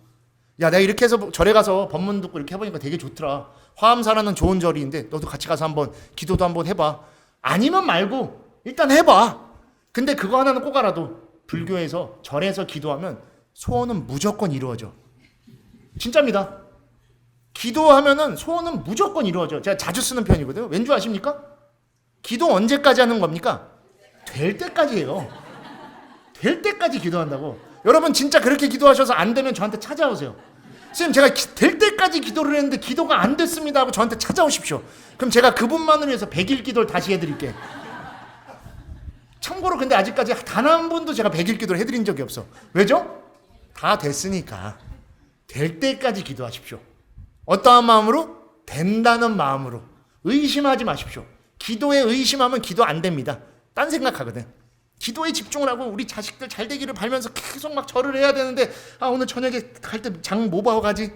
S2: 야, 내가 이렇게 해서 절에 가서 법문 듣고 이렇게 해보니까 되게 좋더라. 화엄사라는 좋은 절인데 너도 같이 가서 한번 기도도 한번 해봐. 아니면 말고 일단 해봐. 근데 그거 하나는 꼭 알아도 불교에서 절에서 기도하면 소원은 무조건 이루어져. 진짜입니다. 기도하면은 소원은 무조건 이루어져. 제가 자주 쓰는 편이거든요. 왠 줄 아십니까? 기도 언제까지 하는 겁니까? 될 때까지예요. 될 때까지 기도한다고. 여러분 진짜 그렇게 기도하셔서 안 되면 저한테 찾아오세요. 선생님, 제가 될 때까지 기도를 했는데 기도가 안 됐습니다 하고 저한테 찾아오십시오. 그럼 제가 그분만을 위해서 100일 기도를 다시 해드릴게. 참고로 근데 아직까지 단 한 번도 제가 100일 기도를 해드린 적이 없어. 왜죠? 다 됐으니까. 될 때까지 기도하십시오. 어떠한 마음으로? 된다는 마음으로. 의심하지 마십시오. 기도에 의심하면 기도 안 됩니다. 딴 생각하거든. 기도에 집중을 하고 우리 자식들 잘 되기를 빌면서 계속 막 절을 해야 되는데, 오늘 저녁에 갈 때 장 뭐 봐고 가지?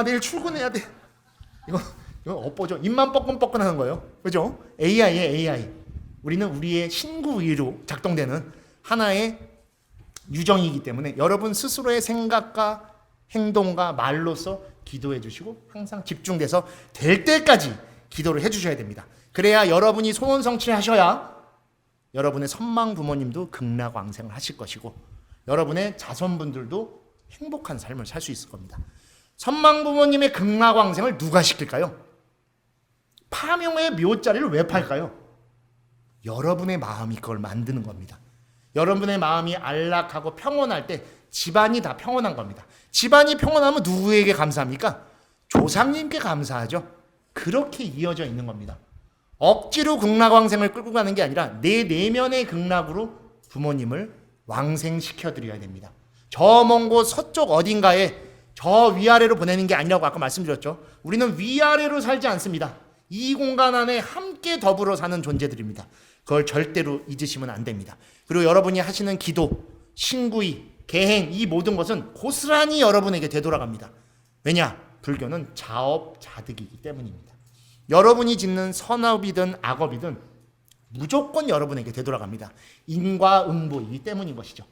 S2: 내일 출근해야 돼. 이거 엇보죠. 입만 뻐끔뻐끔 하는 거예요. 그죠? AI에 AI. 우리는 우리의 신구의로 작동되는 하나의 유정이기 때문에 여러분 스스로의 생각과 행동과 말로서 기도해 주시고 항상 집중돼서 될 때까지 기도를 해 주셔야 됩니다. 그래야 여러분이 소원 성취하셔야 여러분의 선망 부모님도 극락왕생을 하실 것이고, 여러분의 자손분들도 행복한 삶을 살 수 있을 겁니다. 선망 부모님의 극락왕생을 누가 시킬까요? 파묘의 묘자리를 왜 팔까요? 여러분의 마음이 그걸 만드는 겁니다. 여러분의 마음이 안락하고 평온할 때 집안이 다 평온한 겁니다. 집안이 평온하면 누구에게 감사합니까? 조상님께 감사하죠. 그렇게 이어져 있는 겁니다. 억지로 극락왕생을 끌고 가는 게 아니라 내 내면의 극락으로 부모님을 왕생시켜드려야 됩니다. 저 먼 곳 서쪽 어딘가에 저 위아래로 보내는 게 아니라고 아까 말씀드렸죠. 우리는 위아래로 살지 않습니다. 이 공간 안에 함께 더불어 사는 존재들입니다. 그걸 절대로 잊으시면 안 됩니다. 그리고 여러분이 하시는 기도, 신구의, 계행, 이 모든 것은 고스란히 여러분에게 되돌아갑니다. 왜냐? 불교는 자업자득이기 때문입니다. 여러분이 짓는 선업이든 악업이든 무조건 여러분에게 되돌아갑니다. 인과응보이기 때문인 것이죠.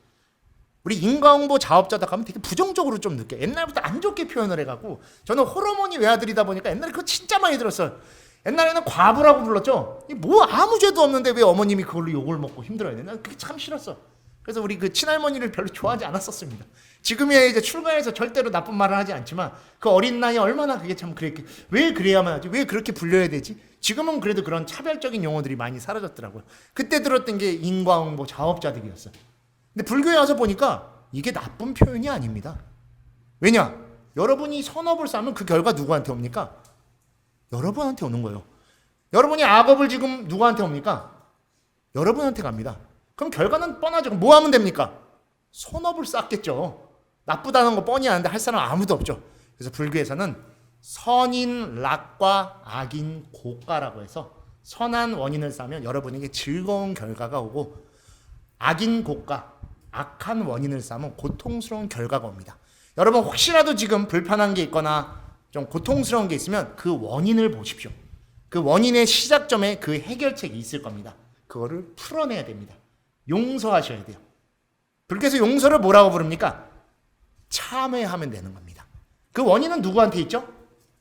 S2: 우리 인과응보 자업자득 하면 되게 부정적으로 좀 느껴요. 옛날부터 안 좋게 표현을 해갖고, 저는 호르몬이 외아들이다 보니까 옛날에 그거 진짜 많이 들었어요. 옛날에는 과부라고 불렀죠. 뭐 아무 죄도 없는데 왜 어머님이 그걸로 욕을 먹고 힘들어야 되나? 그게 참 싫었어. 그래서 우리 그 친할머니를 별로 좋아하지 않았었습니다. 지금이야 이제 출가해서 절대로 나쁜 말을 하지 않지만 그 어린 나이에 얼마나 그게 참 그랬게, 왜 그래야만 하지? 왜 그렇게 불려야 되지? 지금은 그래도 그런 차별적인 용어들이 많이 사라졌더라고요. 그때 들었던 게 인과응보 자업자득이었어요. 근데 불교에 와서 보니까 이게 나쁜 표현이 아닙니다. 왜냐? 여러분이 선업을 쌓으면 그 결과 누구한테 옵니까? 여러분한테 오는 거예요. 여러분이 악업을 지금 누구한테 옵니까? 여러분한테 갑니다. 그럼 결과는 뻔하죠. 뭐 하면 됩니까? 선업을 쌓겠죠. 나쁘다는 거 뻔히 아는데 할 사람 아무도 없죠. 그래서 불교에서는 선인 락과 악인 고가라고 해서 선한 원인을 쌓으면 여러분에게 즐거운 결과가 오고, 악인 고가, 악한 원인을 쌓으면 고통스러운 결과가 옵니다. 여러분 혹시라도 지금 불편한 게 있거나 좀 고통스러운 게 있으면 그 원인을 보십시오. 그 원인의 시작점에 그 해결책이 있을 겁니다. 그거를 풀어내야 됩니다. 용서하셔야 돼요. 불교에서 용서를 뭐라고 부릅니까? 참회하면 되는 겁니다. 그 원인은 누구한테 있죠?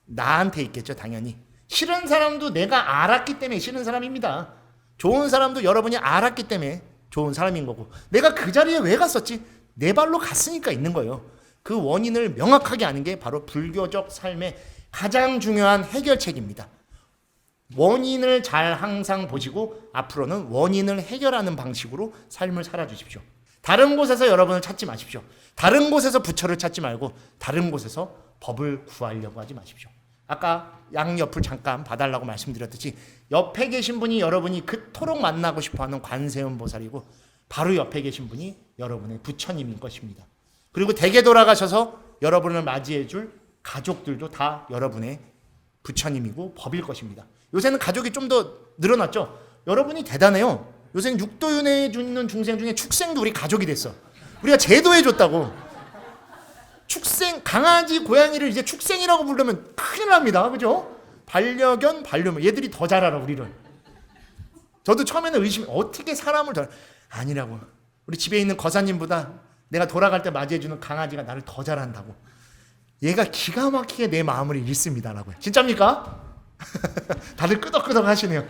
S2: 나한테 있겠죠, 당연히. 싫은 사람도 내가 알았기 때문에 싫은 사람입니다. 좋은 사람도 여러분이 알았기 때문에 좋은 사람인 거고, 내가 그 자리에 왜 갔었지? 내 발로 갔으니까 있는 거예요. 그 원인을 명확하게 아는 게 바로 불교적 삶의 가장 중요한 해결책입니다. 원인을 잘 항상 보시고 앞으로는 원인을 해결하는 방식으로 삶을 살아주십시오. 다른 곳에서 여러분을 찾지 마십시오. 다른 곳에서 부처를 찾지 말고 다른 곳에서 법을 구하려고 하지 마십시오. 아까 양옆을 잠깐 봐달라고 말씀드렸듯이 옆에 계신 분이 여러분이 그토록 만나고 싶어하는 관세음 보살이고, 바로 옆에 계신 분이 여러분의 부처님인 것입니다. 그리고 댁에 돌아가셔서 여러분을 맞이해 줄 가족들도 다 여러분의 부처님이고 법일 것입니다. 요새는 가족이 좀 더 늘어났죠. 여러분이 대단해요. 요새는 육도윤회 주는 중생 중에 축생도 우리 가족이 됐어. 우리가 제도해 줬다고. 축생, 강아지 고양이를 이제 축생이라고 부르면 큰일 납니다. 그죠? 반려견, 반려묘 얘들이 더 잘 알아 우리를. 저도 처음에는 어떻게 사람을 더 아니라고. 우리 집에 있는 거사님보다 내가 돌아갈 때 맞이해주는 강아지가 나를 더 잘한다고. 얘가 기가 막히게 내 마음을 읽습니다라고요. 진짜입니까? 다들 끄덕끄덕 하시네요.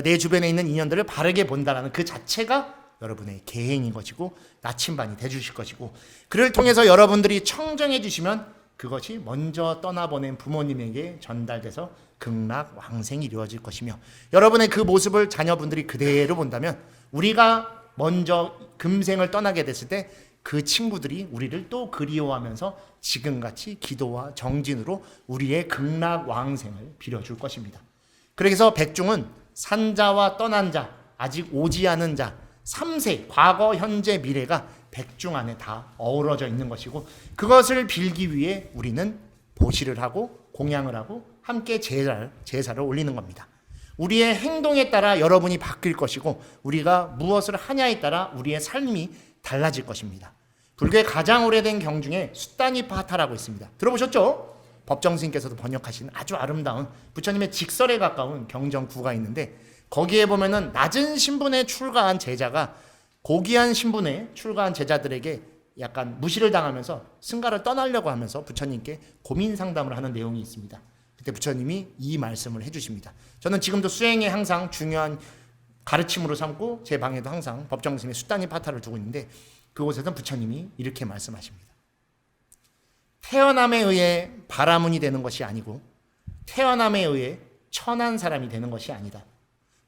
S2: 내 주변에 있는 인연들을 바르게 본다라는 그 자체가 여러분의 계행인 것이고 나침반이 돼주실 것이고, 그를 통해서 여러분들이 청정해 주시면 그것이 먼저 떠나보낸 부모님에게 전달돼서 극락왕생이 이루어질 것이며, 여러분의 그 모습을 자녀분들이 그대로 본다면 우리가 먼저 금생을 떠나게 됐을 때 그 친구들이 우리를 또 그리워하면서 지금같이 기도와 정진으로 우리의 극락왕생을 빌어줄 것입니다. 그래서 백중은 산자와 떠난 자, 아직 오지 않은 자, 3세, 과거, 현재, 미래가 백중 안에 다 어우러져 있는 것이고, 그것을 빌기 위해 우리는 보시를 하고 공양을 하고 함께 제사를 올리는 겁니다. 우리의 행동에 따라 여러분이 바뀔 것이고, 우리가 무엇을 하냐에 따라 우리의 삶이 달라질 것입니다. 불교의 가장 오래된 경 중에 숫다니파타라고 있습니다. 들어보셨죠? 법정 스님께서도 번역하신 아주 아름다운 부처님의 직설에 가까운 경전구가 있는데, 거기에 보면은 낮은 신분에 출가한 제자가 고귀한 신분에 출가한 제자들에게 약간 무시를 당하면서 승가를 떠나려고 하면서 부처님께 고민 상담을 하는 내용이 있습니다. 그때 부처님이 이 말씀을 해주십니다. 저는 지금도 수행에 항상 중요한 가르침으로 삼고 제 방에도 항상 법정 스님의 숫다니파타를 두고 있는데, 그곳에서 부처님이 이렇게 말씀하십니다. 태어남에 의해 바라문이 되는 것이 아니고 태어남에 의해 천한 사람이 되는 것이 아니다.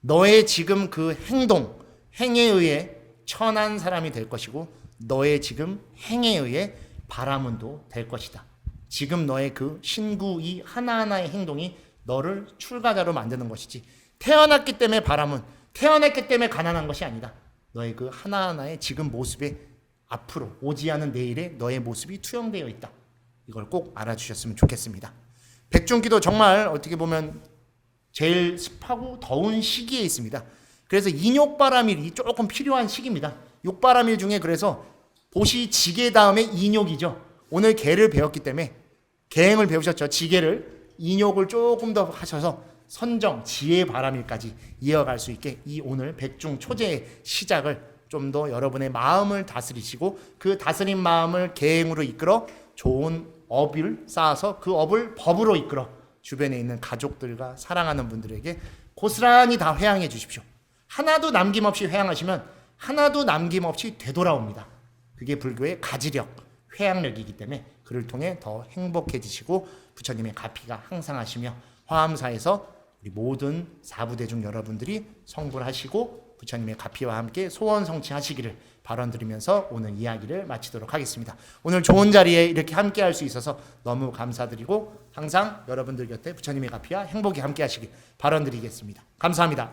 S2: 너의 지금 그 행동, 행에 의해 천한 사람이 될 것이고, 너의 지금 행에 의해 바라문도 될 것이다. 지금 너의 그 신구 이 하나하나의 행동이 너를 출가자로 만드는 것이지, 태어났기 때문에 바라문, 태어났기 때문에 가난한 것이 아니다. 너의 그 하나하나의 지금 모습에 앞으로 오지 않은 내일에 너의 모습이 투영되어 있다. 이걸 꼭 알아주셨으면 좋겠습니다. 백중기도 정말 어떻게 보면 제일 습하고 더운 시기에 있습니다. 그래서 인욕바람일이 조금 필요한 시기입니다. 욕바람일 중에 그래서 보시 지계 다음에 인욕이죠. 오늘 계를 배웠기 때문에 계행을 배우셨죠. 지계를 인욕을 조금 더 하셔서 선정 지혜 바람일까지 이어갈 수 있게 이 오늘 백중 초제의 시작을 좀 더 여러분의 마음을 다스리시고, 그 다스린 마음을 계행으로 이끌어 좋은 업을 쌓아서 그 업을 법으로 이끌어 주변에 있는 가족들과 사랑하는 분들에게 고스란히 다 회양해 주십시오. 하나도 남김없이 회양하시면 하나도 남김없이 되돌아옵니다. 그게 불교의 가지력, 회양력이기 때문에 그를 통해 더 행복해지시고 부처님의 가피가 항상하시며 화엄사에서 우리 모든 사부대중 여러분들이 성불하시고 부처님의 가피와 함께 소원 성취하시기를 발언드리면서 오늘 이야기를 마치도록 하겠습니다. 오늘 좋은 자리에 이렇게 함께 할 수 있어서 너무 감사드리고, 항상 여러분들 곁에 부처님의 가피와 행복이 함께 하시길 발언드리겠습니다. 감사합니다.